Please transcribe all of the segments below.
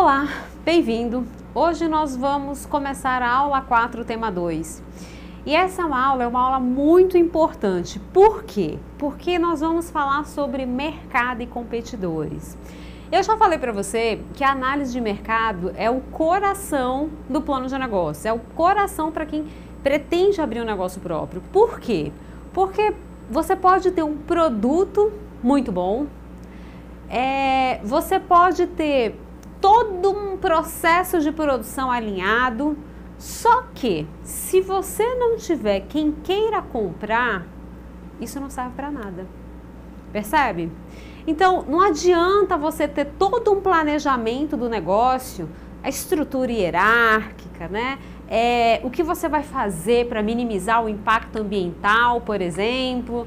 Olá, bem-vindo! Hoje nós vamos começar a aula 4, tema 2. E essa aula é uma aula muito importante. Por quê? Porque nós vamos falar sobre mercado e competidores. Eu já falei para você que a análise de mercado é o coração do plano de negócio, é o coração para quem pretende abrir um negócio próprio. Por quê? Porque você pode ter um produto muito bom, você pode ter todo um processo de produção alinhado, só que se você não tiver quem queira comprar, isso não serve para nada. Percebe? Então, não adianta você ter todo um planejamento do negócio, a estrutura hierárquica, né? O que você vai fazer para minimizar o impacto ambiental, por exemplo.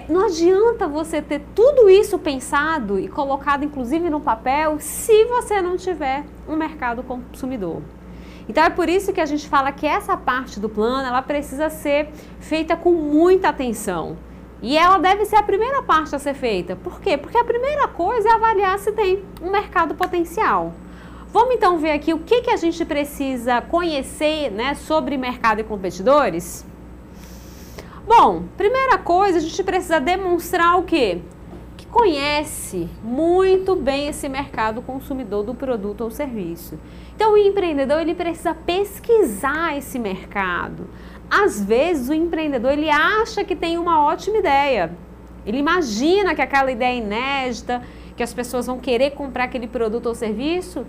Não adianta você ter tudo isso pensado e colocado inclusive no papel se você não tiver um mercado consumidor. Então é por isso que a gente fala que essa parte do plano ela precisa ser feita com muita atenção. E ela deve ser a primeira parte a ser feita. Por quê? Porque a primeira coisa é avaliar se tem um mercado potencial. Vamos então ver aqui o que a gente precisa conhecer, né, sobre mercado e competidores? Bom, primeira coisa, a gente precisa demonstrar o quê? Que conhece muito bem esse mercado consumidor do produto ou serviço. Então, o empreendedor, ele precisa pesquisar esse mercado. Às vezes, o empreendedor, ele acha que tem uma ótima ideia. Ele imagina que aquela ideia é inédita, que as pessoas vão querer comprar aquele produto ou serviço,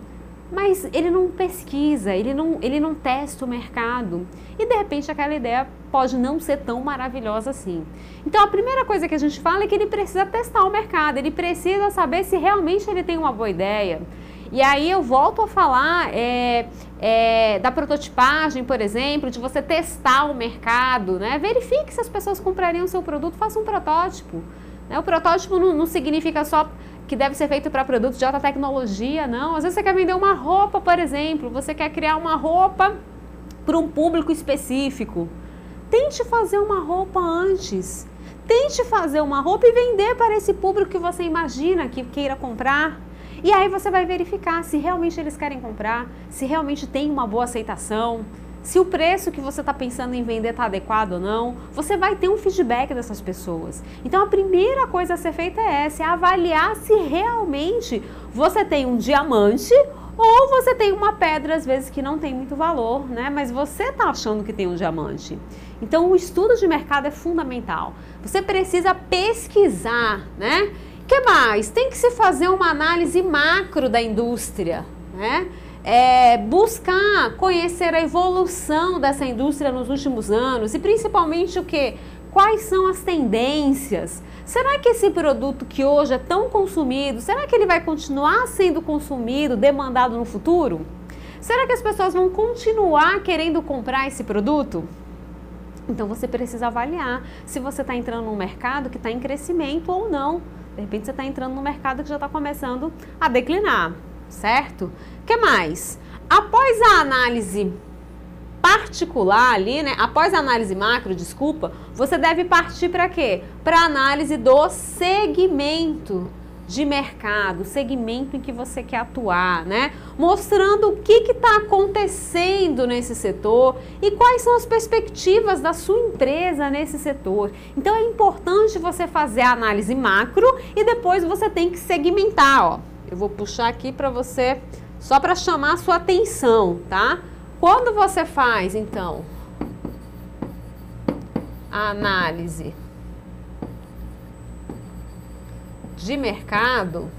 mas ele não pesquisa, ele não testa o mercado. E, de repente, aquela ideia pode não ser tão maravilhosa assim. Então, a primeira coisa que a gente fala é que ele precisa testar o mercado, ele precisa saber se realmente ele tem uma boa ideia. E aí eu volto a falar da prototipagem, por exemplo, de você testar o mercado, né? Verifique se as pessoas comprariam o seu produto, faça um protótipo. Né? O protótipo não significa só que deve ser feito para produtos de alta tecnologia, não. Às vezes você quer vender uma roupa, por exemplo, você quer criar uma roupa para um público específico. Tente fazer uma roupa antes. Tente fazer uma roupa e vender para esse público que você imagina que queira comprar. E aí você vai verificar se realmente eles querem comprar, se realmente tem uma boa aceitação, se o preço que você está pensando em vender está adequado ou não. Você vai ter um feedback dessas pessoas. Então a primeira coisa a ser feita é essa, é avaliar se realmente você tem um diamante ou você tem uma pedra, às vezes, que não tem muito valor, né? Mas você está achando que tem um diamante. Então o estudo de mercado é fundamental. Você precisa pesquisar, né? O que mais? Tem que se fazer uma análise macro da indústria, né? Buscar conhecer a evolução dessa indústria nos últimos anos e principalmente o quê? Quais são as tendências? Será que esse produto que hoje é tão consumido, será que ele vai continuar sendo consumido, demandado no futuro? Será que as pessoas vão continuar querendo comprar esse produto? Então você precisa avaliar se você está entrando num mercado que está em crescimento ou não. De repente você está entrando num mercado que já está começando a declinar, certo? O que mais? Após a análise particular ali, né? Após a análise macro, desculpa, você deve partir para quê? Para a análise do segmento de mercado, segmento em que você quer atuar, né? Mostrando o que está acontecendo nesse setor e quais são as perspectivas da sua empresa nesse setor. Então é importante você fazer a análise macro e depois você tem que segmentar, ó. Eu vou puxar aqui para você, só para chamar a sua atenção, tá? Quando você faz, então, a análise de mercado,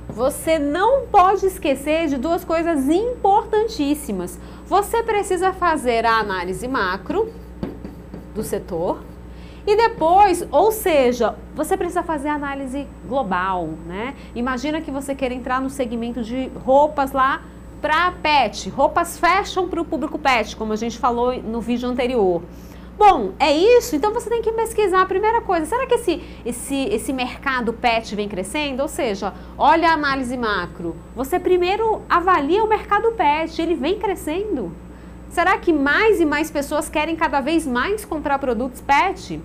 você não pode esquecer de duas coisas importantíssimas. Você precisa fazer a análise macro do setor e depois, ou seja, você precisa fazer a análise global, né? Imagina que você quer entrar no segmento de roupas lá para pet, roupas fashion para o público pet, como a gente falou no vídeo anterior. Bom, é isso? Então você tem que pesquisar a primeira coisa. Será que esse mercado pet vem crescendo? Ou seja, olha a análise macro. Você primeiro avalia o mercado pet, ele vem crescendo? Será que mais e mais pessoas querem cada vez mais comprar produtos pet?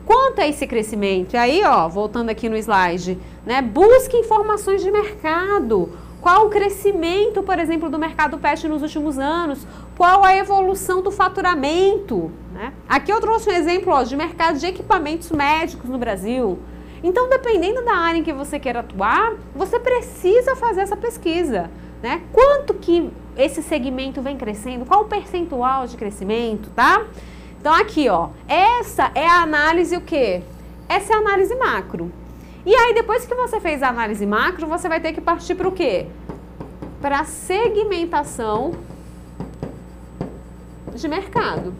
Quanto é esse crescimento? E aí, ó, voltando aqui no slide, né? Busque informações de mercado. qual o crescimento, por exemplo, do mercado pet nos últimos anos, qual a evolução do faturamento, né? Aqui eu trouxe um exemplo, ó, de mercado de equipamentos médicos no Brasil. Então, dependendo da área em que você quer atuar, você precisa fazer essa pesquisa, né? Quanto que esse segmento vem crescendo, qual o percentual de crescimento, tá? Então, aqui, ó, essa é a análise o quê? Essa é a análise macro. E aí, depois que você fez a análise macro, você vai ter que partir para o quê? Para a segmentação de mercado.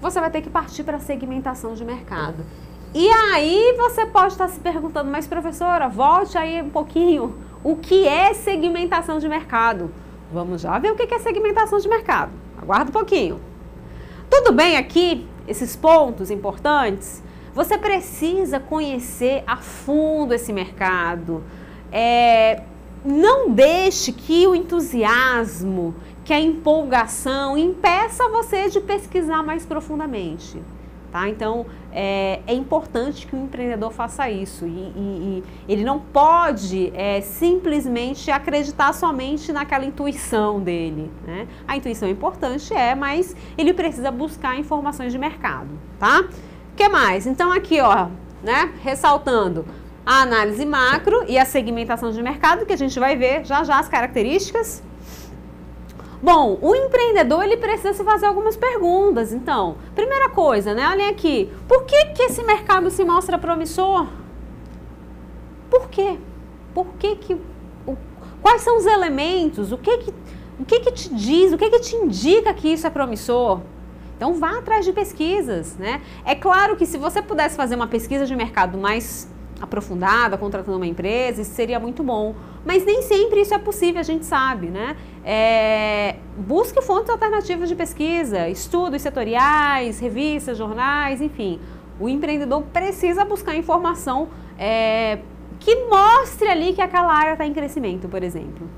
Você vai ter que partir para a segmentação de mercado. E aí você pode estar se perguntando, mas professora, volte aí um pouquinho. O que é segmentação de mercado? Vamos já ver o que é segmentação de mercado. Aguarda um pouquinho. Tudo bem aqui, esses pontos importantes? Você precisa conhecer a fundo esse mercado. Não deixe que o entusiasmo, que a empolgação impeça você de pesquisar mais profundamente. Tá? Então, é importante que o empreendedor faça isso e ele não pode simplesmente acreditar somente naquela intuição dele, né? A intuição é importante, mas ele precisa buscar informações de mercado, tá? O que mais? Então, aqui, ó, né, ressaltando a análise macro e a segmentação de mercado, que a gente vai ver já já as características. Bom, o empreendedor, ele precisa se fazer algumas perguntas. Então, primeira coisa, né? Olhem aqui. Por que esse mercado se mostra promissor? Por quê? Quais são os elementos? O que te diz? O que te indica que isso é promissor? Então, vá atrás de pesquisas, né? É claro que se você pudesse fazer uma pesquisa de mercado mais aprofundada, contratando uma empresa, isso seria muito bom. Mas nem sempre isso é possível, a gente sabe, né? Busque fontes alternativas de pesquisa, estudos setoriais, revistas, jornais, enfim. O empreendedor precisa buscar informação que mostre ali que aquela área está em crescimento, por exemplo.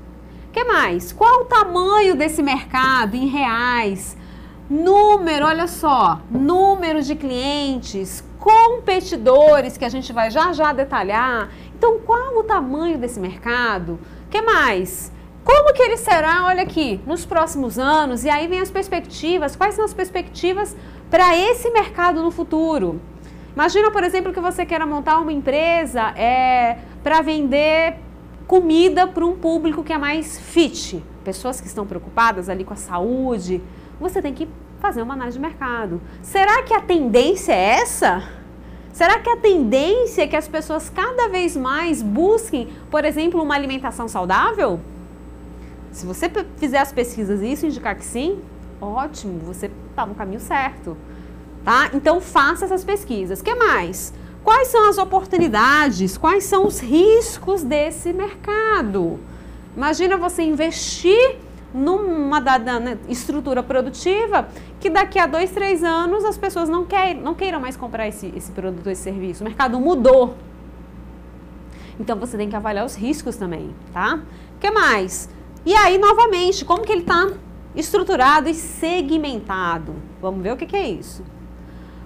O que mais? Qual o tamanho desse mercado em reais? Número, olha só, número de clientes, competidores, que a gente vai já já detalhar. Então, qual o tamanho desse mercado? O que mais? Como que ele será, olha aqui, nos próximos anos? E aí vem as perspectivas. Quais são as perspectivas para esse mercado no futuro? Imagina, por exemplo, que você queira montar uma empresa para vender comida para um público que é mais fit. Pessoas que estão preocupadas ali com a saúde. Você tem que fazer uma análise de mercado. Será que a tendência é essa? Será que a tendência é que as pessoas cada vez mais busquem, por exemplo, uma alimentação saudável? Se você fizer as pesquisas e isso indicar que sim, ótimo, você está no caminho certo, tá? Então, faça essas pesquisas. O que mais? Quais são as oportunidades? Quais são os riscos desse mercado? Imagina você investir numa estrutura produtiva que daqui a 2, 3 anos as pessoas não queiram mais comprar esse produto, esse serviço. O mercado mudou. Então, você tem que avaliar os riscos também, tá? O que mais? E aí, novamente, como que ele está estruturado e segmentado? Vamos ver o que é isso.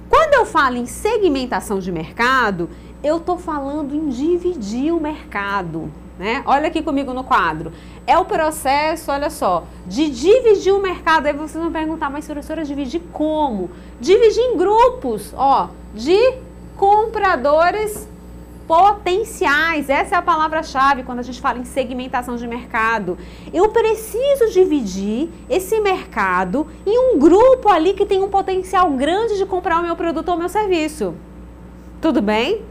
Quando eu falo em segmentação de mercado, eu estou falando em dividir o mercado, né? Olha aqui comigo no quadro. É o processo, olha só, de dividir o mercado. Aí vocês vão perguntar, mas professora, dividir como? Dividir em grupos, ó, de compradores potenciais. Essa é a palavra-chave quando a gente fala em segmentação de mercado. Eu preciso dividir esse mercado em um grupo ali que tem um potencial grande de comprar o meu produto ou o meu serviço. Tudo bem?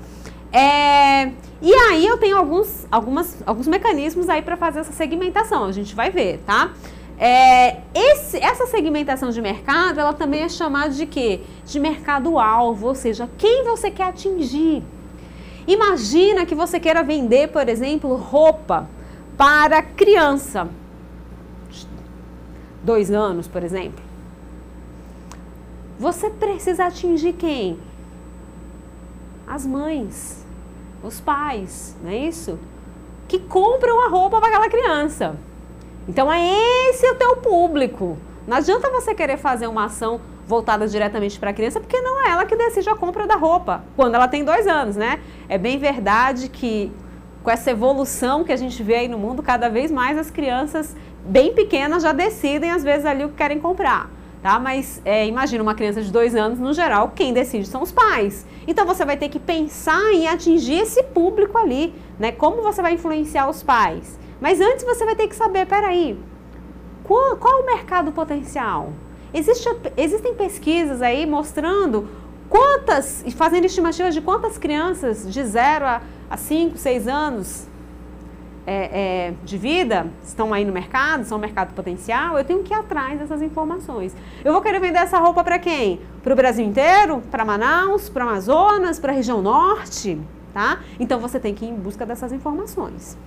E aí eu tenho alguns mecanismos aí para fazer essa segmentação, a gente vai ver, tá? Essa segmentação de mercado, ela também é chamada de quê? De mercado-alvo, ou seja, quem você quer atingir. Imagina que você queira vender, por exemplo, roupa para criança, 2 anos, por exemplo. Você precisa atingir quem? As mães, os pais, não é isso? Que compram a roupa para aquela criança. Então, esse é o teu público. Não adianta você querer fazer uma ação voltada diretamente para a criança, porque não é ela que decide a compra da roupa, quando ela tem 2 anos, né? É bem verdade que com essa evolução que a gente vê aí no mundo, cada vez mais as crianças bem pequenas já decidem, às vezes, ali o que querem comprar. Tá? Mas imagina uma criança de 2 anos, no geral, quem decide são os pais. Então você vai ter que pensar em atingir esse público ali, né? Como você vai influenciar os pais. Mas antes você vai ter que saber, peraí, qual é o mercado potencial? Existem pesquisas aí mostrando fazendo estimativas de quantas crianças de 0 a 5, 6 anos de vida estão aí no mercado, são um mercado potencial. Eu tenho que ir atrás dessas informações. Eu vou querer vender essa roupa para quem? Para o Brasil inteiro? Para Manaus? Para Amazonas? Para a região norte? Tá? Então você tem que ir em busca dessas informações.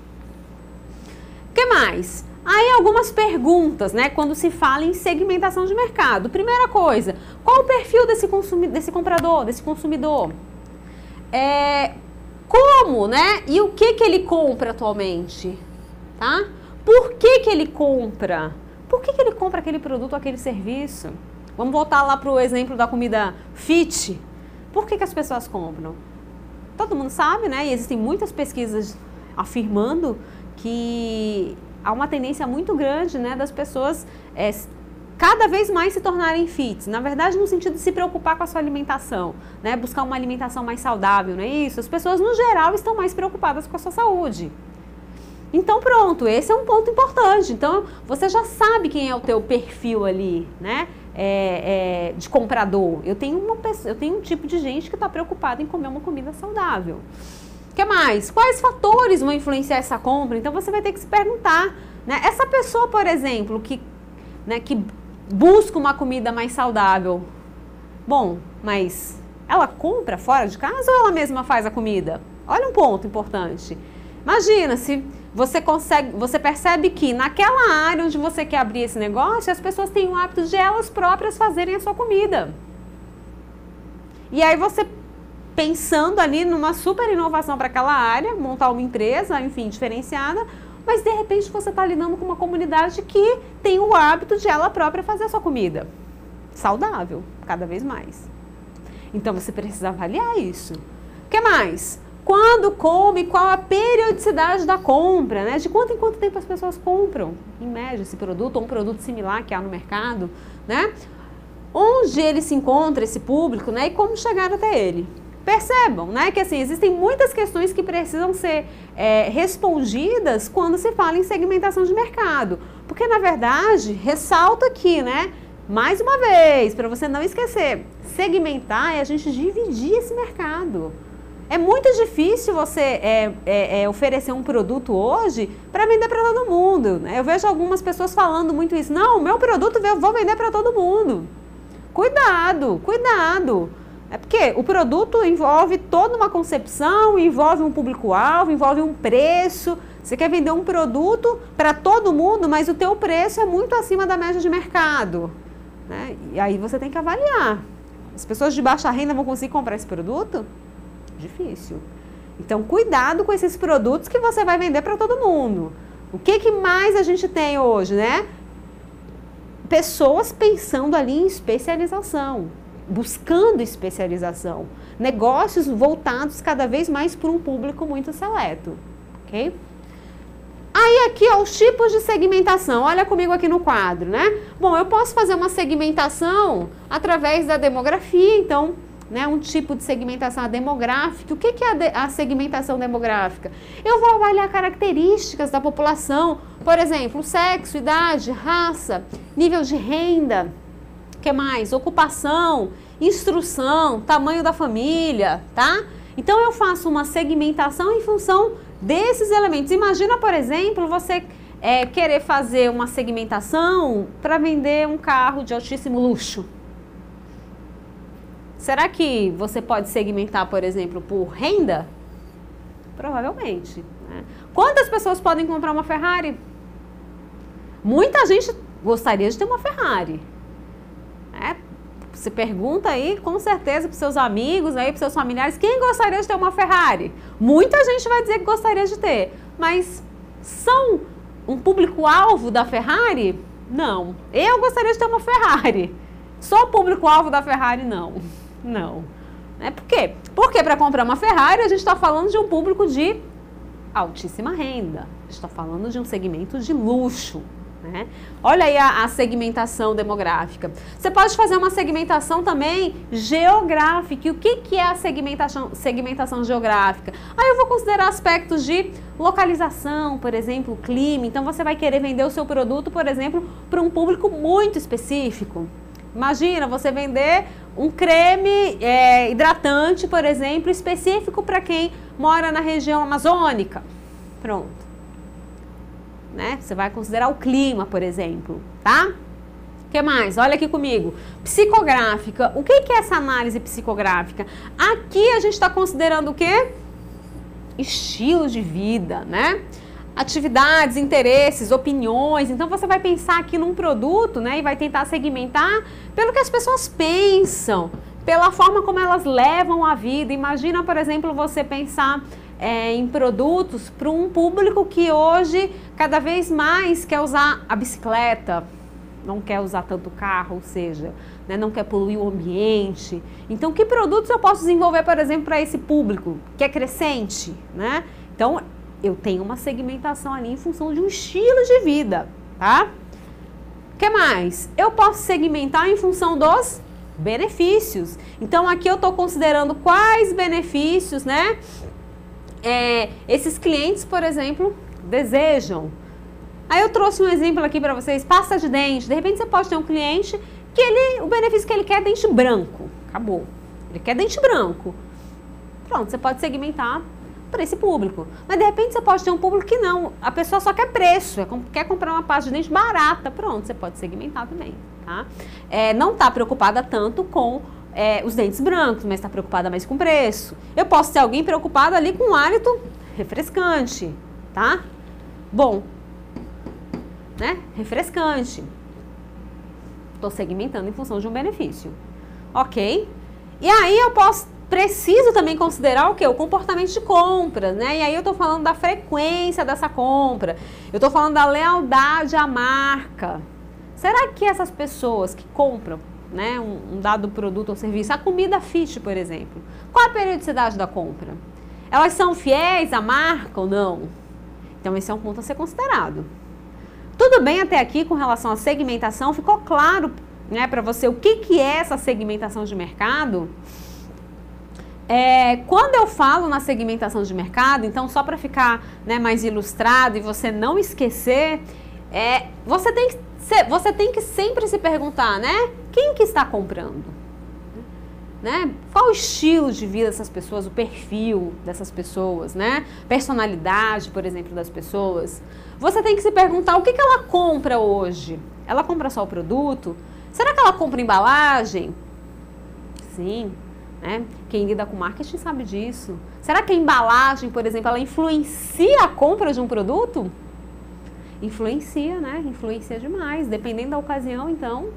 O que mais? Aí algumas perguntas, né, quando se fala em segmentação de mercado. Primeira coisa, qual o perfil desse comprador, desse consumidor? Como, né? E o que ele compra atualmente? Tá? Por que ele compra? Por que ele compra aquele produto ou aquele serviço? Vamos voltar lá para o exemplo da comida fit. Por que as pessoas compram? Todo mundo sabe, né? E existem muitas pesquisas afirmando que há uma tendência muito grande, né, das pessoas cada vez mais se tornarem fits. Na verdade, no sentido de se preocupar com a sua alimentação, né, buscar uma alimentação mais saudável, não é isso? As pessoas, no geral, estão mais preocupadas com a sua saúde. Então, pronto, esse é um ponto importante. Então, você já sabe quem é o teu perfil ali, né, de comprador. Eu tenho um tipo de gente que está preocupada em comer uma comida saudável. O que mais? Quais fatores vão influenciar essa compra? Então você vai ter que se perguntar, né? Essa pessoa, por exemplo, que busca uma comida mais saudável, bom, mas ela compra fora de casa ou ela mesma faz a comida? Olha um ponto importante. Imagina se você percebe que naquela área onde você quer abrir esse negócio, as pessoas têm o hábito de elas próprias fazerem a sua comida. E aí você, pensando ali numa super inovação para aquela área, montar uma empresa, enfim, diferenciada, mas de repente você está lidando com uma comunidade que tem o hábito de ela própria fazer a sua comida. Saudável, cada vez mais. Então você precisa avaliar isso. O que mais? Quando come, qual a periodicidade da compra, né? De quanto em quanto tempo as pessoas compram, em média, esse produto ou um produto similar que há no mercado, né? Onde ele se encontra, esse público, né? E como chegar até ele. Percebam, né, que assim, existem muitas questões que precisam ser respondidas quando se fala em segmentação de mercado. Porque, na verdade, ressalto aqui, né, mais uma vez, para você não esquecer, segmentar é a gente dividir esse mercado. É muito difícil você oferecer um produto hoje para vender para todo mundo, né? Eu vejo algumas pessoas falando muito isso. Não, o meu produto eu vou vender para todo mundo. Cuidado, cuidado. É porque o produto envolve toda uma concepção, envolve um público-alvo, envolve um preço. Você quer vender um produto para todo mundo, mas o teu preço é muito acima da média de mercado, né? E aí você tem que avaliar. As pessoas de baixa renda vão conseguir comprar esse produto? Difícil. Então, cuidado com esses produtos que você vai vender para todo mundo. O que mais a gente tem hoje, né? Pessoas pensando ali em especialização, buscando especialização, negócios voltados cada vez mais para um público muito seleto, ok? Aí aqui, ó, os tipos de segmentação, olha comigo aqui no quadro, né? Bom, eu posso fazer uma segmentação através da demografia, então, né, um tipo de segmentação demográfica. O que é a segmentação demográfica? Eu vou avaliar características da população, por exemplo, sexo, idade, raça, nível de renda, o que mais? Ocupação, instrução, tamanho da família, tá? Então eu faço uma segmentação em função desses elementos. Imagina, por exemplo, você querer fazer uma segmentação para vender um carro de altíssimo luxo. Será que você pode segmentar, por exemplo, por renda? Provavelmente, né? Quantas pessoas podem comprar uma Ferrari? Muita gente gostaria de ter uma Ferrari. Você pergunta aí, com certeza, para os seus amigos, para os seus familiares, quem gostaria de ter uma Ferrari? Muita gente vai dizer que gostaria de ter, mas são um público-alvo da Ferrari? Não. Eu gostaria de ter uma Ferrari. Só o público-alvo da Ferrari, não. Não. Por quê? Porque para comprar uma Ferrari, a gente está falando de um público de altíssima renda. A gente está falando de um segmento de luxo. Né? Olha aí a segmentação demográfica. Você pode fazer uma segmentação também geográfica. E o que é a segmentação geográfica? Aí eu vou considerar aspectos de localização, por exemplo, clima. Então você vai querer vender o seu produto, por exemplo, para um público muito específico. Imagina você vender um creme hidratante, por exemplo, específico para quem mora na região amazônica. Pronto. Né? Você vai considerar o clima, por exemplo, tá? O que mais? Olha aqui comigo. Psicográfica. O que é essa análise psicográfica? Aqui a gente está considerando o quê? Estilo de vida, né? Atividades, interesses, opiniões. Então você vai pensar aqui num produto, né? E vai tentar segmentar pelo que as pessoas pensam, pela forma como elas levam a vida. Imagina, por exemplo, você pensar em produtos para um público que hoje cada vez mais quer usar a bicicleta, não quer usar tanto carro, ou seja, né, não quer poluir o ambiente. Então, que produtos eu posso desenvolver, por exemplo, para esse público que é crescente, né? Então, eu tenho uma segmentação ali em função de um estilo de vida, tá? O que mais? Eu posso segmentar em função dos benefícios. Então, aqui eu estou considerando quais benefícios, né? Esses clientes, por exemplo, desejam. Aí eu trouxe um exemplo aqui para vocês, pasta de dente. De repente você pode ter um cliente que o benefício que ele quer é dente branco. Acabou. Ele quer dente branco. Pronto, você pode segmentar para esse público. Mas de repente você pode ter um público que não. A pessoa só quer preço, quer comprar uma pasta de dente barata. Pronto, você pode segmentar também, tá? Não está preocupada tanto com os dentes brancos, mas está preocupada mais com preço. Eu posso ter alguém preocupado ali com um hálito refrescante, tá? Bom, né? Refrescante. Estou segmentando em função de um benefício. Ok? E aí eu preciso também considerar o quê? O comportamento de compra, né? E aí eu estou falando da frequência dessa compra. Eu estou falando da lealdade à marca. Será que essas pessoas que compram, né, um dado produto ou serviço, a comida fit, por exemplo, qual a periodicidade da compra? Elas são fiéis à marca ou não? Então esse é um ponto a ser considerado. Tudo bem até aqui com relação à segmentação? Ficou claro, né, para você o que é essa segmentação de mercado? Quando eu falo na segmentação de mercado, então só para ficar, né, mais ilustrado e você não esquecer, você tem que sempre se perguntar, né? Quem que está comprando? Né? Qual o estilo de vida dessas pessoas, o perfil dessas pessoas, né? Personalidade, por exemplo, das pessoas. Você tem que se perguntar o que ela compra hoje. Ela compra só o produto? Será que ela compra embalagem? Sim. Né? Quem lida com marketing sabe disso. Será que a embalagem, por exemplo, ela influencia a compra de um produto? Influencia, né? Influencia demais. Dependendo da ocasião, então,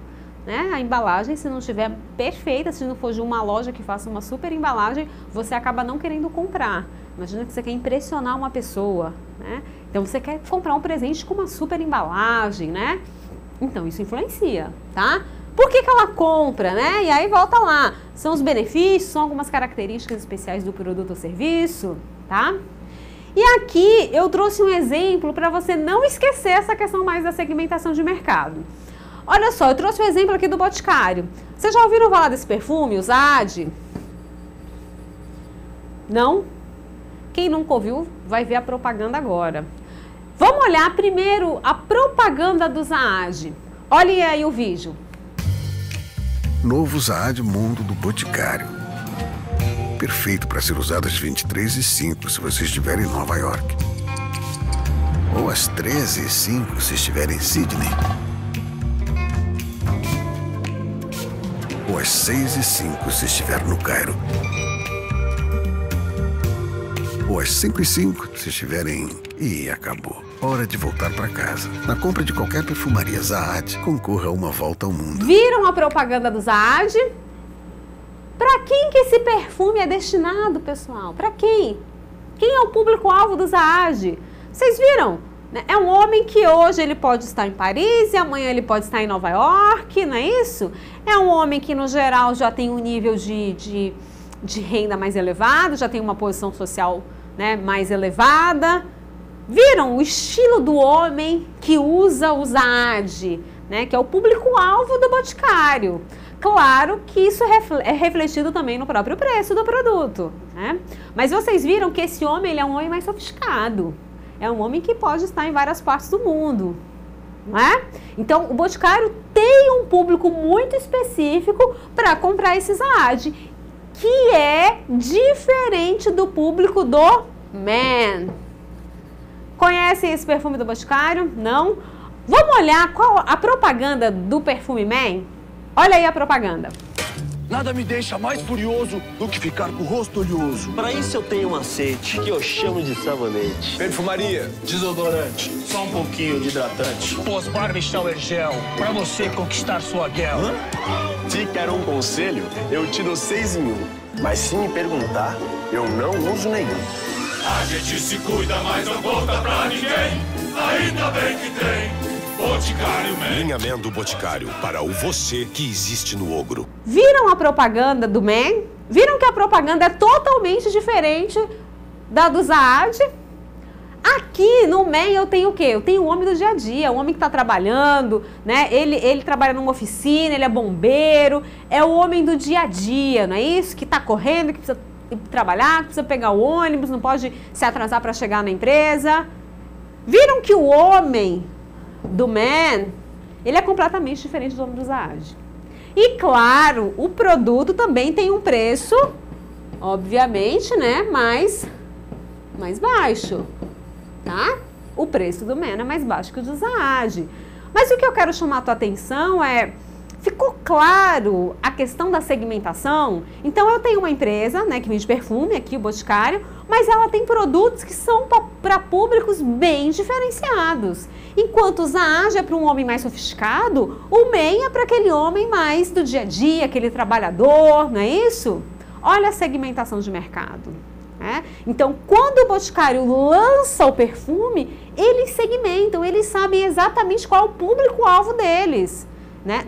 né? A embalagem, se não estiver perfeita, se não for de uma loja que faça uma super embalagem, você acaba não querendo comprar. Imagina que você quer impressionar uma pessoa, né? Então você quer comprar um presente com uma super embalagem, né? Então isso influencia, tá? Por que ela compra, né? E aí volta lá. São os benefícios, são algumas características especiais do produto ou serviço, tá? E aqui eu trouxe um exemplo para você não esquecer essa questão mais da segmentação de mercado. Olha só, eu trouxe um exemplo aqui do Boticário. Vocês já ouviram falar desse perfume, o Zad? Não? Quem nunca ouviu vai ver a propaganda agora. Vamos olhar primeiro a propaganda do Zad. Olhem aí o vídeo. Novo Zad Mundo do Boticário. Perfeito para ser usado às 23h05 se você estiver em Nova York. Ou às 13h05 se estiver em Sydney. Ou às 6h05 se estiver no Cairo. Ou às 5h05 se estiver em... E acabou. Hora de voltar para casa. Na compra de qualquer perfumaria Zad, concorra a uma volta ao mundo. Viram a propaganda do Zad? Para quem que esse perfume é destinado, pessoal? Para quem? Quem é o público-alvo do Zad? Vocês viram? né? É um homem que hoje ele pode estar em Paris e amanhã ele pode estar em Nova York, não é isso? É um homem que, no geral, já tem um nível de renda mais elevado, já tem uma posição social, né, mais elevada. Viram o estilo do homem que usa o Zaad, né, que é o público-alvo do Boticário. Claro que isso é refletido também no próprio preço do produto, né? Mas vocês viram que esse homem ele é um homem mais sofisticado. É um homem que pode estar em várias partes do mundo, não é? Então, o Boticário tem um público muito específico para comprar esse Zaad, que é diferente do público do Man. Conhecem esse perfume do Boticário? Não? Vamos olhar qual a propaganda do perfume Man? Olha aí a propaganda. Nada me deixa mais furioso do que ficar com o rosto oleoso. Para isso eu tenho um macete que eu chamo de sabonete. Perfumaria, desodorante, só um pouquinho de hidratante. Pós-barba shower gel, pra você conquistar sua girl. Se quer um conselho, eu te dou 6 em 1. Mas se me perguntar, eu não uso nenhum. A gente se cuida, mas não conta pra ninguém. Ainda bem que tem Boticário Man. Linha Man do Boticário, para o você que existe no ogro. Viram a propaganda do Man? Viram que a propaganda é totalmente diferente da do Zaad? Aqui no Man eu tenho o quê? Eu tenho o homem do dia a dia, o homem que está trabalhando, né? Ele trabalha numa oficina, ele é bombeiro, é o homem do dia a dia, não é isso? Que está correndo, que precisa trabalhar, que precisa pegar o ônibus, não pode se atrasar para chegar na empresa. Viram que o homem do Man, ele é completamente diferente do homem do Zaad. E claro, o produto também tem um preço, obviamente, né, mais baixo, tá? O preço do Man é mais baixo que o do Zaad. Mas o que eu quero chamar a tua atenção é, ficou claro a questão da segmentação? Então eu tenho uma empresa, né, que vende perfume, aqui o Boticário, mas ela tem produtos que são para públicos bem diferenciados. Enquanto o Zaad é para um homem mais sofisticado, o Man é para aquele homem mais do dia a dia, aquele trabalhador, não é isso? Olha a segmentação de mercado. Né? Então, quando o Boticário lança o perfume, eles segmentam, eles sabem exatamente qual é o público-alvo deles. Né?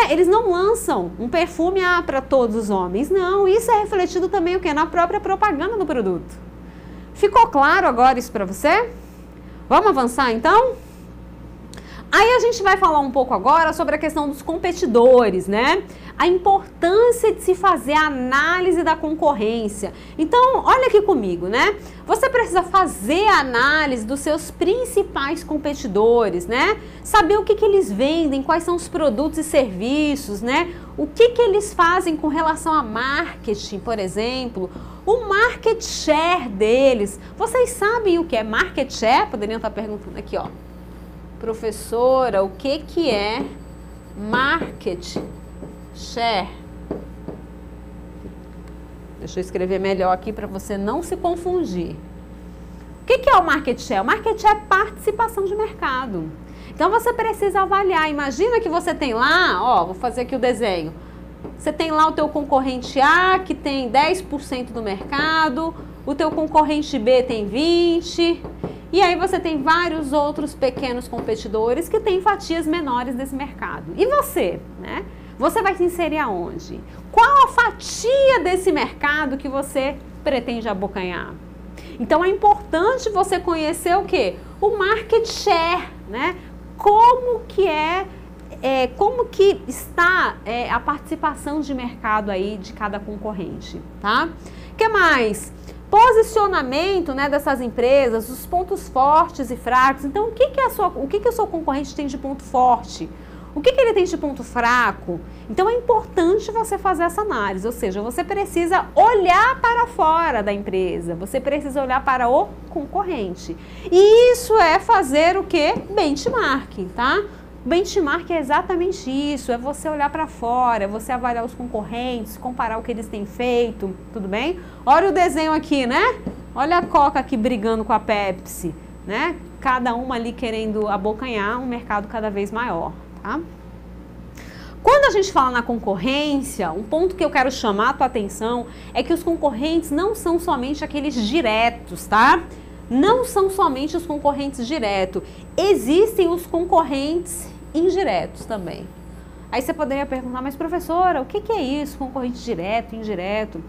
Eles não lançam um perfume para todos os homens, não. Isso é refletido também o quê? Na própria propaganda do produto. Ficou claro agora isso para você? Vamos avançar então? Aí a gente vai falar um pouco agora sobre a questão dos competidores, né? A importância de se fazer a análise da concorrência. Então, olha aqui comigo, né? Você precisa fazer a análise dos seus principais competidores, né? Saber o que eles vendem, quais são os produtos e serviços, né? O que eles fazem com relação a marketing, por exemplo. O market share deles. Vocês sabem o que é market share? Poderiam estar perguntando aqui, ó. Professora, o que é market share? Deixa eu escrever melhor aqui para você não se confundir. O que é o market share? O market share é participação de mercado. Então você precisa avaliar. Imagina que você tem lá, ó, vou fazer aqui o desenho. Você tem lá o teu concorrente A, que tem 10% do mercado, o teu concorrente B tem 20%, e aí você tem vários outros pequenos competidores que têm fatias menores desse mercado. E você, né? Você vai se inserir aonde? Qual a fatia desse mercado que você pretende abocanhar? Então é importante você conhecer o quê? O market share, né? Como que está a participação de mercado aí de cada concorrente, tá? O que mais? Posicionamento, né, dessas empresas, os pontos fortes e fracos. Então, o que o seu concorrente tem de ponto forte? O que ele tem de ponto fraco? Então, é importante você fazer essa análise, ou seja, você precisa olhar para fora da empresa, você precisa olhar para o concorrente. E isso é fazer o quê? Benchmarking, tá? Benchmark é exatamente isso, é você olhar para fora, é você avaliar os concorrentes, comparar o que eles têm feito, tudo bem? Olha o desenho aqui, né? Olha a Coca aqui brigando com a Pepsi, né? Cada uma ali querendo abocanhar um mercado cada vez maior, tá? Quando a gente fala na concorrência, um ponto que eu quero chamar a tua atenção é que os concorrentes não são somente aqueles diretos, tá? não são somente os concorrentes diretos, existem os concorrentes indiretos também. Aí você poderia perguntar, mas professora, o que é isso, concorrente direto, indireto?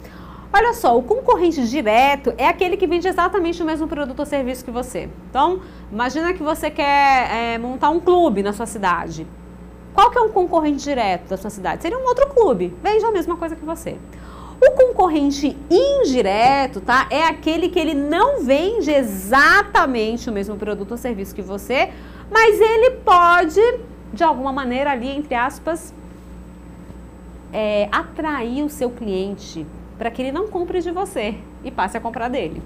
Olha só, o concorrente direto é aquele que vende exatamente o mesmo produto ou serviço que você. Então, imagina que você quer montar um clube na sua cidade. Qual que é um concorrente direto da sua cidade? Seria um outro clube, vende a mesma coisa que você. O concorrente indireto, tá? É aquele que ele não vende exatamente o mesmo produto ou serviço que você, mas ele pode, de alguma maneira ali, entre aspas, atrair o seu cliente para que ele não compre de você e passe a comprar dele.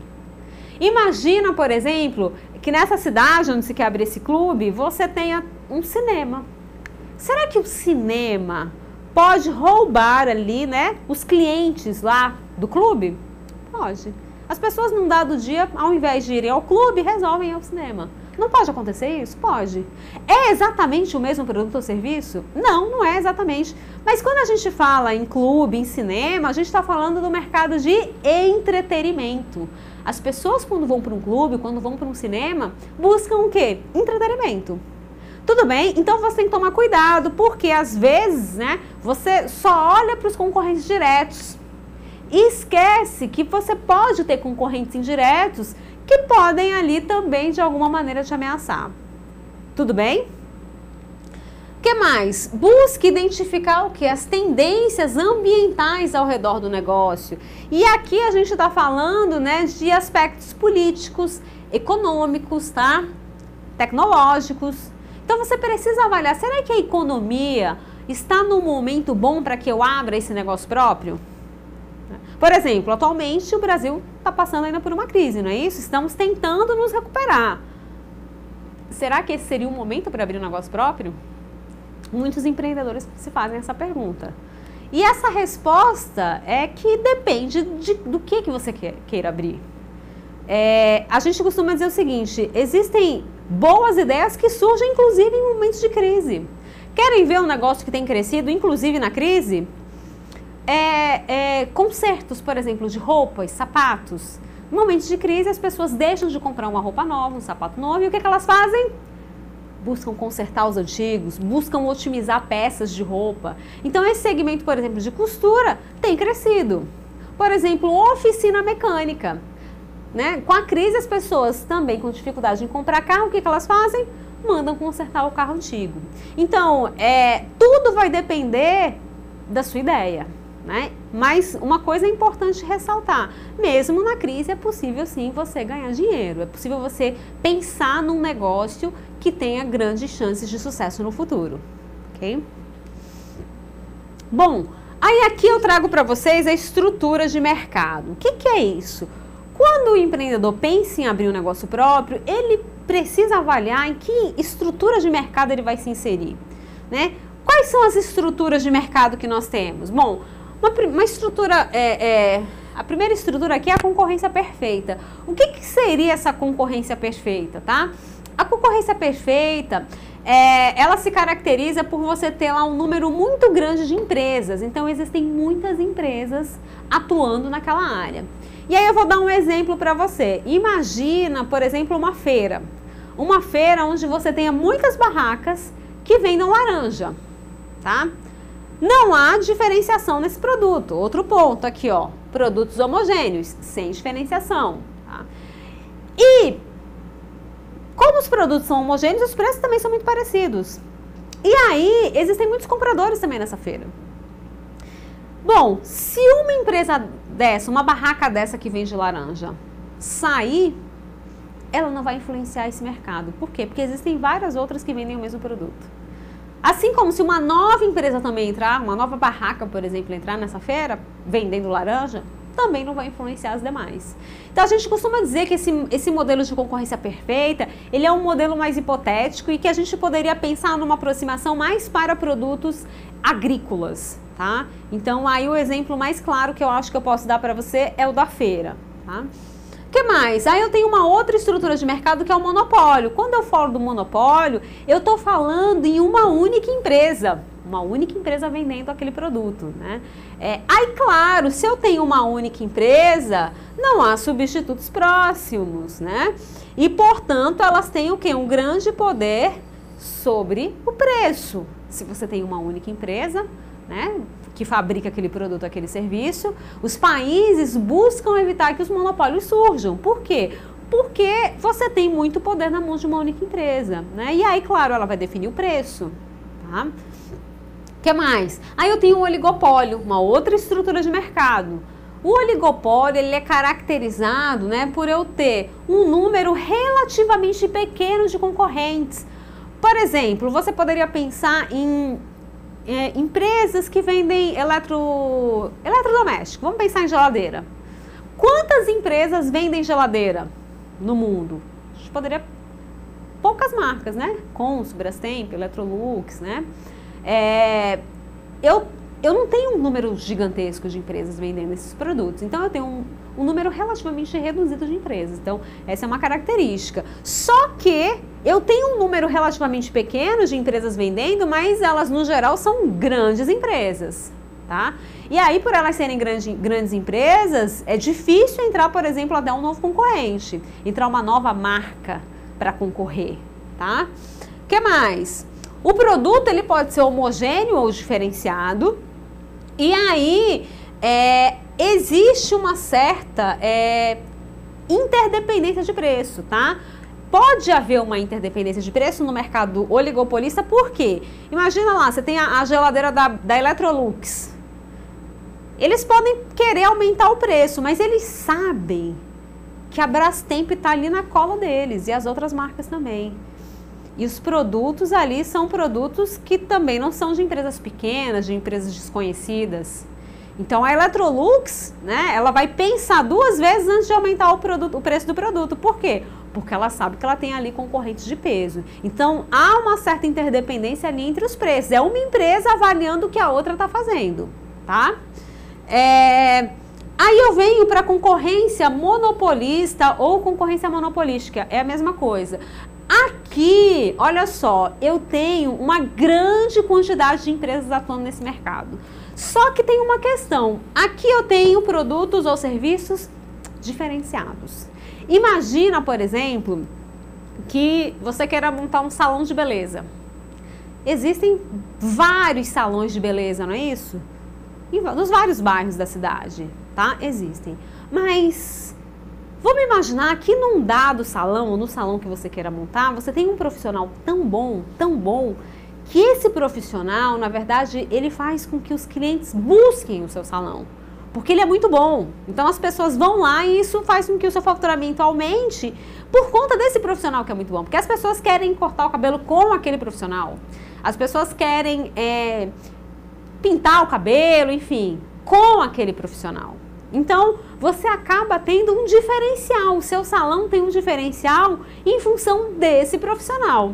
Imagina, por exemplo, que nessa cidade onde se quer abrir esse clube, você tenha um cinema. Será que o cinema pode roubar ali, né, os clientes lá do clube? Pode. As pessoas num dado dia, ao invés de irem ao clube, resolvem ir ao cinema. Não pode acontecer isso? Pode. É exatamente o mesmo produto ou serviço? Não, não é exatamente. Mas quando a gente fala em clube, em cinema, a gente está falando do mercado de entretenimento. As pessoas, quando vão para um clube, quando vão para um cinema, buscam o quê? Entretenimento. Tudo bem? Então você tem que tomar cuidado, porque às vezes, né, você só olha para os concorrentes diretos e esquece que você pode ter concorrentes indiretos que podem ali também de alguma maneira te ameaçar. Tudo bem? O que mais? Busque identificar o que? As tendências ambientais ao redor do negócio. E aqui a gente está falando, né, de aspectos políticos, econômicos, tá? Tecnológicos. Então você precisa avaliar, será que a economia está num momento bom para que eu abra esse negócio próprio? Por exemplo, atualmente o Brasil está passando ainda por uma crise, não é isso? Estamos tentando nos recuperar. Será que esse seria o momento para abrir um negócio próprio? Muitos empreendedores se fazem essa pergunta. E essa resposta é que depende do que você queira abrir. A gente costuma dizer o seguinte, existem boas ideias que surgem inclusive em momentos de crise. Querem ver um negócio que tem crescido, inclusive na crise? Consertos, por exemplo, de roupas, sapatos. Em momentos de crise, as pessoas deixam de comprar uma roupa nova, um sapato novo, e o que elas fazem? Buscam consertar os antigos, buscam otimizar peças de roupa. Então, esse segmento, por exemplo, de costura, tem crescido. Por exemplo, oficina mecânica. Né? Com a crise, as pessoas também com dificuldade em comprar carro, o que elas fazem? Mandam consertar o carro antigo. Então, tudo vai depender da sua ideia. Né? Mas uma coisa é importante ressaltar, mesmo na crise é possível sim você ganhar dinheiro, é possível você pensar num negócio que tenha grandes chances de sucesso no futuro, ok? Bom, aí aqui eu trago para vocês a estrutura de mercado. O que é isso? Quando o empreendedor pensa em abrir um negócio próprio, ele precisa avaliar em que estrutura de mercado ele vai se inserir, né? Quais são as estruturas de mercado que nós temos? Bom, uma estrutura, a primeira estrutura aqui é a concorrência perfeita. O que seria essa concorrência perfeita, tá? A concorrência perfeita, ela se caracteriza por você ter lá um número muito grande de empresas. Então, existem muitas empresas atuando naquela área. E aí eu vou dar um exemplo para você. Imagina, por exemplo, uma feira. Uma feira onde você tenha muitas barracas que vendam laranja, tá? Não há diferenciação nesse produto. Outro ponto aqui, ó, produtos homogêneos, sem diferenciação. Tá? E como os produtos são homogêneos, os preços também são muito parecidos. E aí, existem muitos compradores também nessa feira. Bom, se uma empresa dessa, uma barraca dessa que vende laranja, sair, ela não vai influenciar esse mercado. Por quê? Porque existem várias outras que vendem o mesmo produto. Assim como se uma nova empresa também entrar, uma nova barraca, por exemplo, entrar nessa feira, vendendo laranja, também não vai influenciar as demais. Então, a gente costuma dizer que esse modelo de concorrência perfeita, ele é um modelo mais hipotético e que a gente poderia pensar numa aproximação mais para produtos agrícolas, tá? Então, aí o exemplo mais claro que eu acho que eu posso dar para você é o da feira, tá? O que mais? Aí eu tenho uma outra estrutura de mercado que é o monopólio. Quando eu falo do monopólio, eu estou falando em uma única empresa. uma única empresa vendendo aquele produto, né? Aí, claro, se eu tenho uma única empresa, não há substitutos próximos, né? E, portanto, elas têm o quê? Um grande poder sobre o preço. Se você tem uma única empresa, né, que fabrica aquele produto, aquele serviço, os países buscam evitar que os monopólios surjam. Por quê? Porque você tem muito poder na mão de uma única empresa, né? E aí, claro, ela vai definir o preço, tá? O que mais? Aí eu tenho um oligopólio, uma outra estrutura de mercado. O oligopólio, ele é caracterizado, né, por eu ter um número relativamente pequeno de concorrentes. Por exemplo, você poderia pensar em empresas que vendem eletrodoméstico. Vamos pensar em geladeira. Quantas empresas vendem geladeira no mundo? A gente poderia... Poucas marcas, né? Consul, Brastemp, Electrolux, né? Eu não tenho um número gigantesco de empresas vendendo esses produtos. Então, eu tenho um número relativamente reduzido de empresas. Então, essa é uma característica. Só que eu tenho um número relativamente pequeno de empresas vendendo, mas elas, no geral, são grandes empresas, tá? E aí, por elas serem grandes empresas, é difícil entrar, por exemplo, até um novo concorrente, entrar uma nova marca para concorrer, tá? O que mais? O produto, ele pode ser homogêneo ou diferenciado, e aí existe uma certa interdependência de preço, tá? Pode haver uma interdependência de preço no mercado oligopolista, por quê? Imagina lá, você tem a geladeira da Electrolux. Eles podem querer aumentar o preço, mas eles sabem que a Brastemp está ali na cola deles e as outras marcas também. E os produtos ali são produtos que também não são de empresas pequenas, de empresas desconhecidas. Então a Electrolux, né, ela vai pensar 2 vezes antes de aumentar o preço do produto. Por quê? Porque ela sabe que ela tem ali concorrentes de peso. Então há uma certa interdependência ali entre os preços. É uma empresa avaliando o que a outra está fazendo, tá? Aí eu venho para concorrência monopolista ou concorrência monopolística. É a mesma coisa. Aqui, olha só, eu tenho uma grande quantidade de empresas atuando nesse mercado. Só que tem uma questão. Aqui eu tenho produtos ou serviços diferenciados. Imagina, por exemplo, que você queira montar um salão de beleza. Existem vários salões de beleza, não é isso? Nos vários bairros da cidade, tá? Existem. Mas vamos imaginar que num dado salão, ou no salão que você queira montar, você tem um profissional tão bom, que esse profissional, na verdade, ele faz com que os clientes busquem o seu salão. Porque ele é muito bom. Então as pessoas vão lá e isso faz com que o seu faturamento aumente por conta desse profissional que é muito bom. Porque as pessoas querem cortar o cabelo com aquele profissional. As pessoas querem pintar o cabelo, enfim, com aquele profissional. Então, você acaba tendo um diferencial. O seu salão tem um diferencial em função desse profissional.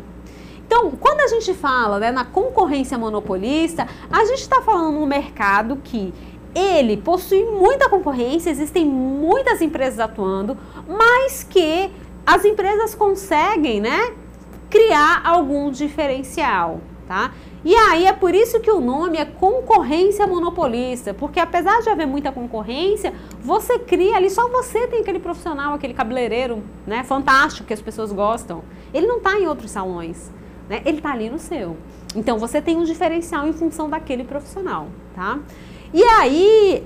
Então, quando a gente fala, né, na concorrência monopolista, a gente está falando num mercado que ele possui muita concorrência, existem muitas empresas atuando, mas que as empresas conseguem, né, criar algum diferencial, tá? E aí é por isso que o nome é concorrência monopolista, porque apesar de haver muita concorrência, você cria ali, só você tem aquele profissional, aquele cabeleireiro, né, fantástico que as pessoas gostam. Ele não está em outros salões, né? Ele está ali no seu. Então você tem um diferencial em função daquele profissional, tá? E aí,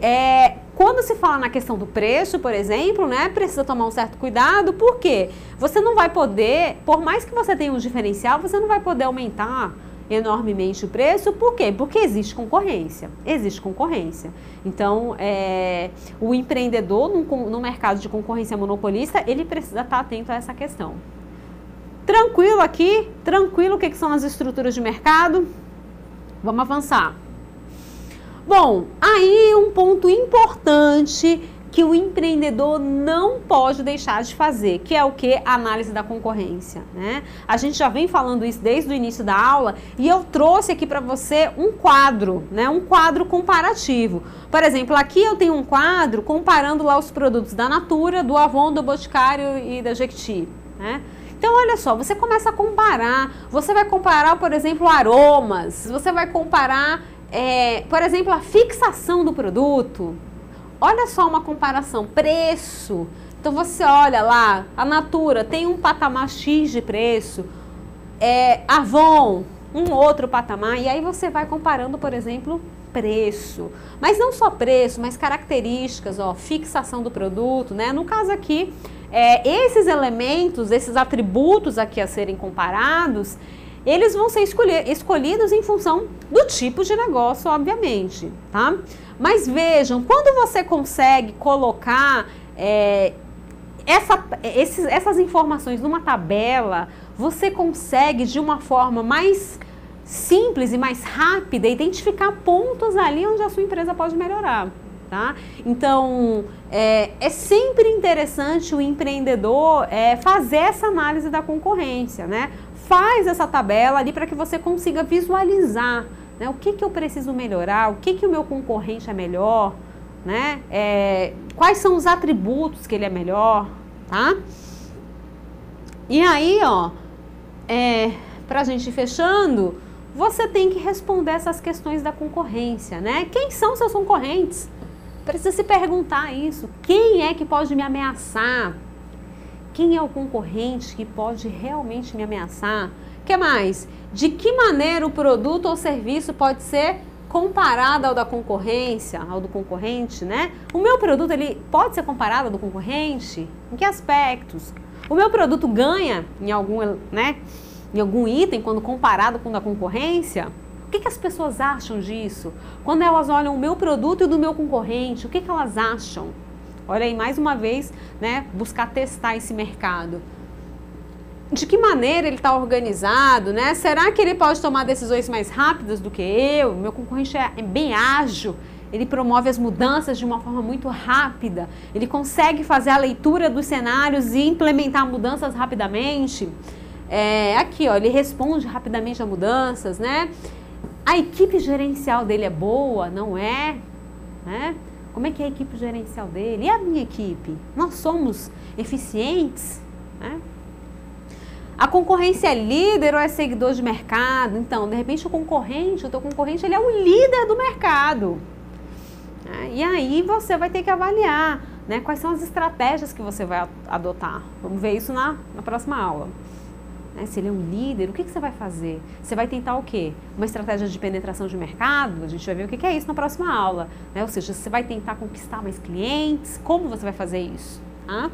quando se fala na questão do preço, por exemplo, né, precisa tomar um certo cuidado, porque você não vai poder, por mais que você tenha um diferencial, você não vai poder aumentar enormemente o preço. Por quê? Porque existe concorrência. Existe concorrência. Então, o empreendedor no mercado de concorrência monopolista, ele precisa estar atento a essa questão. Tranquilo aqui? Tranquilo o que são as estruturas de mercado? Vamos avançar. Bom, aí um ponto importante que o empreendedor não pode deixar de fazer, que é o que? A análise da concorrência, né? A gente já vem falando isso desde o início da aula e eu trouxe aqui para você um quadro, né? Um quadro comparativo. Por exemplo, aqui eu tenho um quadro comparando lá os produtos da Natura, do Avon, do Boticário e da Jequiti, né? Então, olha só, você começa a comparar, você vai comparar, por exemplo, aromas, você vai comparar, por exemplo, a fixação do produto. Olha só uma comparação, preço. Então, você olha lá, a Natura tem um patamar X de preço, Avon, um outro patamar, e aí você vai comparando, por exemplo, preço. Mas não só preço, mas características, ó, fixação do produto, né? No caso aqui, esses elementos, esses atributos aqui a serem comparados, eles vão ser escolhidos em função do tipo de negócio, obviamente, tá? Mas vejam, quando você consegue colocar essas informações numa tabela, você consegue de uma forma mais simples e mais rápida identificar pontos ali onde a sua empresa pode melhorar, tá? Então, é sempre interessante o empreendedor fazer essa análise da concorrência, né? Faz essa tabela ali para que você consiga visualizar, né? O que eu preciso melhorar, o que o meu concorrente é melhor, né? Quais são os atributos que ele é melhor, tá? E aí, ó, pra gente ir fechando, você tem que responder essas questões da concorrência, né? Quem são seus concorrentes? Precisa se perguntar isso. Quem é que pode me ameaçar? Quem é o concorrente que pode realmente me ameaçar? O que mais? De que maneira o produto ou serviço pode ser comparado ao da concorrência, ao do concorrente, né? O meu produto, ele pode ser comparado ao do concorrente? Em que aspectos? O meu produto ganha em algum, né, em algum item quando comparado com o da concorrência? O que as pessoas acham disso? Quando elas olham o meu produto e o do meu concorrente, o que elas acham? Olha aí, mais uma vez, né, buscar testar esse mercado. De que maneira ele está organizado, né? Será que ele pode tomar decisões mais rápidas do que eu? Meu concorrente é bem ágil, ele promove as mudanças de uma forma muito rápida, ele consegue fazer a leitura dos cenários e implementar mudanças rapidamente. Aqui, ó, ele responde rapidamente a mudanças, né? A equipe gerencial dele é boa, não é? Né? Como é que é a equipe gerencial dele? E a minha equipe? Nós somos eficientes? Né? A concorrência é líder ou é seguidor de mercado? Então, de repente, o teu concorrente, ele é o líder do mercado. E aí você vai ter que avaliar, né, quais são as estratégias que você vai adotar. Vamos ver isso na próxima aula. Se ele é um líder, o que você vai fazer? Você vai tentar o quê? Uma estratégia de penetração de mercado? A gente vai ver o que é isso na próxima aula. Né? Ou seja, você vai tentar conquistar mais clientes? Como você vai fazer isso? Tá?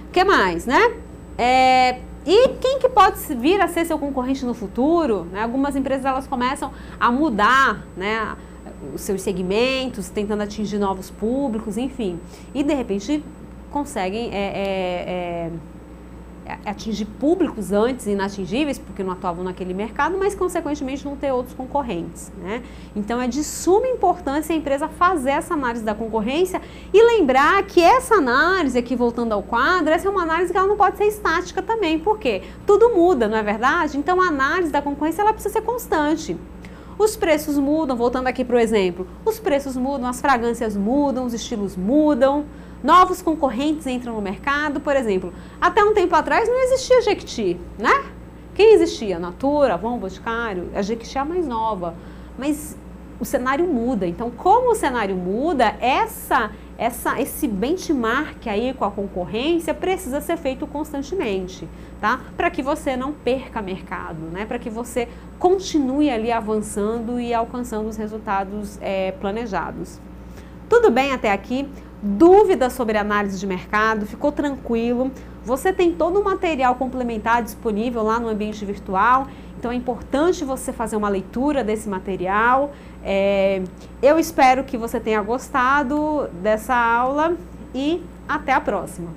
O que mais, né? E quem que pode vir a ser seu concorrente no futuro? Né? Algumas empresas, elas começam a mudar, né, os seus segmentos, tentando atingir novos públicos, enfim. E, de repente, conseguem atingir públicos antes inatingíveis, porque não atuavam naquele mercado, mas, consequentemente, não ter outros concorrentes, né? Então, é de suma importância a empresa fazer essa análise da concorrência e lembrar que essa análise, aqui voltando ao quadro, essa é uma análise que ela não pode ser estática também, porque tudo muda, não é verdade? Então, a análise da concorrência, ela precisa ser constante. Os preços mudam, voltando aqui para o exemplo, os preços mudam, as fragrâncias mudam, os estilos mudam, novos concorrentes entram no mercado. Por exemplo, até um tempo atrás não existia Jequiti, né? Quem existia? Natura, Avon, Boticário, a Jequiti é a mais nova. Mas o cenário muda. Então, como o cenário muda, esse benchmark aí com a concorrência precisa ser feito constantemente, tá? Para que você não perca mercado, né? Para que você continue ali avançando e alcançando os resultados planejados. Tudo bem até aqui? Dúvidas sobre análise de mercado? Ficou tranquilo? Você tem todo o material complementar disponível lá no ambiente virtual, então é importante você fazer uma leitura desse material. Eu espero que você tenha gostado dessa aula e até a próxima.